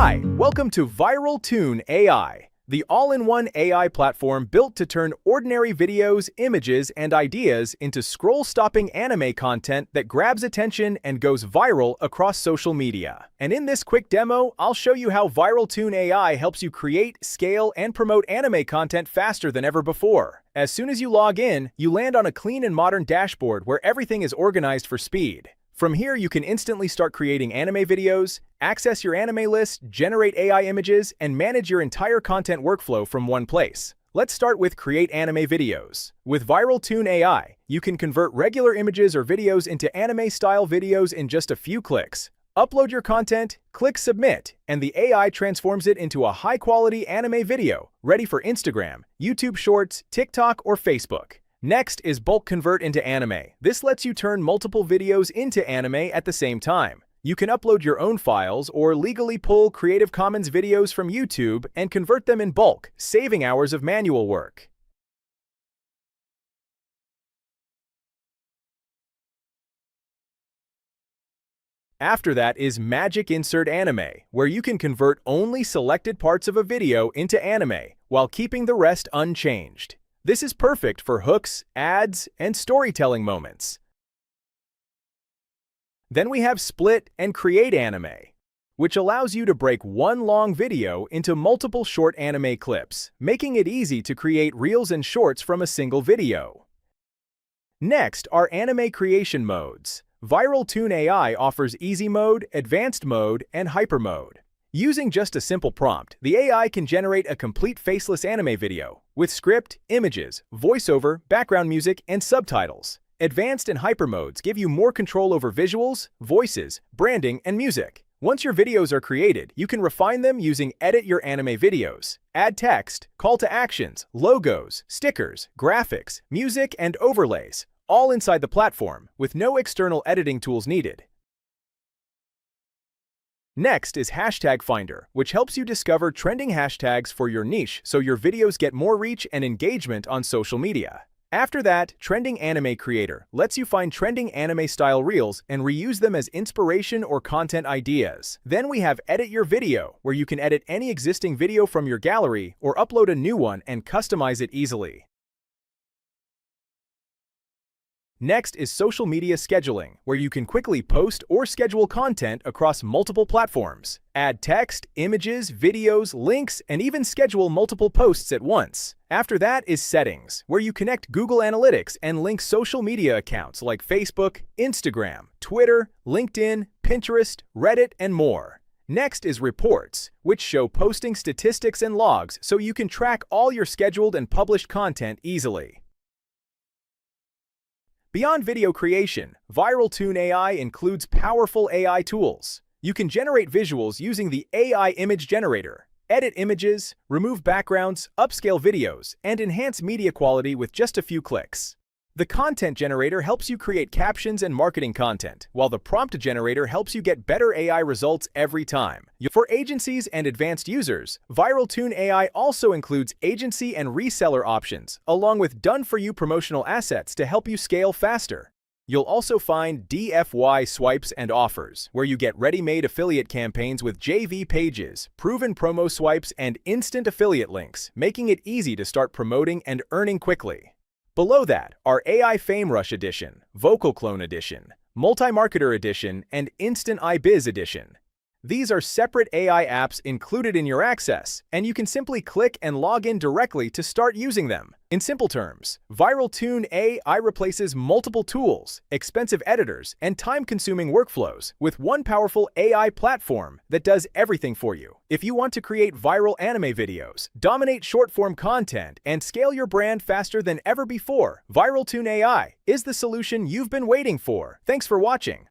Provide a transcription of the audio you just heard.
Hi, welcome to Viral Toon AI, the all-in-one AI platform built to turn ordinary videos, images, and ideas into scroll-stopping anime content that grabs attention and goes viral across social media. And in this quick demo, I'll show you how Viral Toon AI helps you create, scale, and promote anime content faster than ever before. As soon as you log in, you land on a clean and modern dashboard where everything is organized for speed. From here, you can instantly start creating anime videos, access your anime list, generate AI images, and manage your entire content workflow from one place. Let's start with Create Anime Videos. With Viral Toon AI, you can convert regular images or videos into anime-style videos in just a few clicks. Upload your content, click Submit, and the AI transforms it into a high-quality anime video, ready for Instagram, YouTube Shorts, TikTok, or Facebook. Next is Bulk Convert into Anime. This lets you turn multiple videos into anime at the same time. You can upload your own files or legally pull Creative Commons videos from YouTube and convert them in bulk, saving hours of manual work. After that is Magic Insert Anime, where you can convert only selected parts of a video into anime while keeping the rest unchanged. This is perfect for hooks, ads, and storytelling moments. Then we have Split and Create Anime, which allows you to break one long video into multiple short anime clips, making it easy to create reels and shorts from a single video. Next are anime creation modes. Viral Toon AI offers Easy Mode, Advanced Mode, and Hyper Mode. Using just a simple prompt, the AI can generate a complete faceless anime video with script, images, voiceover, background music, and subtitles. Advanced and hyper modes give you more control over visuals, voices, branding, and music. Once your videos are created, you can refine them using Edit Your Anime Videos, add text, call to actions, logos, stickers, graphics, music, and overlays, all inside the platform with no external editing tools needed. Next is Hashtag Finder, which helps you discover trending hashtags for your niche so your videos get more reach and engagement on social media. After that, Trending Anime Creator lets you find trending anime-style reels and reuse them as inspiration or content ideas. Then we have Edit Your Video, where you can edit any existing video from your gallery or upload a new one and customize it easily. Next is Social Media Scheduling, where you can quickly post or schedule content across multiple platforms. Add text, images, videos, links, and even schedule multiple posts at once. After that is Settings, where you connect Google Analytics and link social media accounts like Facebook, Instagram, Twitter, LinkedIn, Pinterest, Reddit, and more. Next is Reports, which show posting statistics and logs so you can track all your scheduled and published content easily. Beyond video creation, Viral Toon AI includes powerful AI tools. You can generate visuals using the AI Image Generator, edit images, remove backgrounds, upscale videos, and enhance media quality with just a few clicks. The Content Generator helps you create captions and marketing content, while the Prompt Generator helps you get better AI results every time. For agencies and advanced users, Viral Toon AI also includes agency and reseller options, along with done-for-you promotional assets to help you scale faster. You'll also find DFY swipes and offers, where you get ready-made affiliate campaigns with JV pages, proven promo swipes, and instant affiliate links, making it easy to start promoting and earning quickly. Below that are AI Fame Rush Edition, Vocal Clone Edition, Multi-Marketer Edition, and Instant iBiz Edition. These are separate AI apps included in your access, and you can simply click and log in directly to start using them. In simple terms, Viral Toon AI replaces multiple tools, expensive editors, and time-consuming workflows with one powerful AI platform that does everything for you. If you want to create viral anime videos, dominate short-form content, and scale your brand faster than ever before, Viral Toon AI is the solution you've been waiting for. Thanks for watching.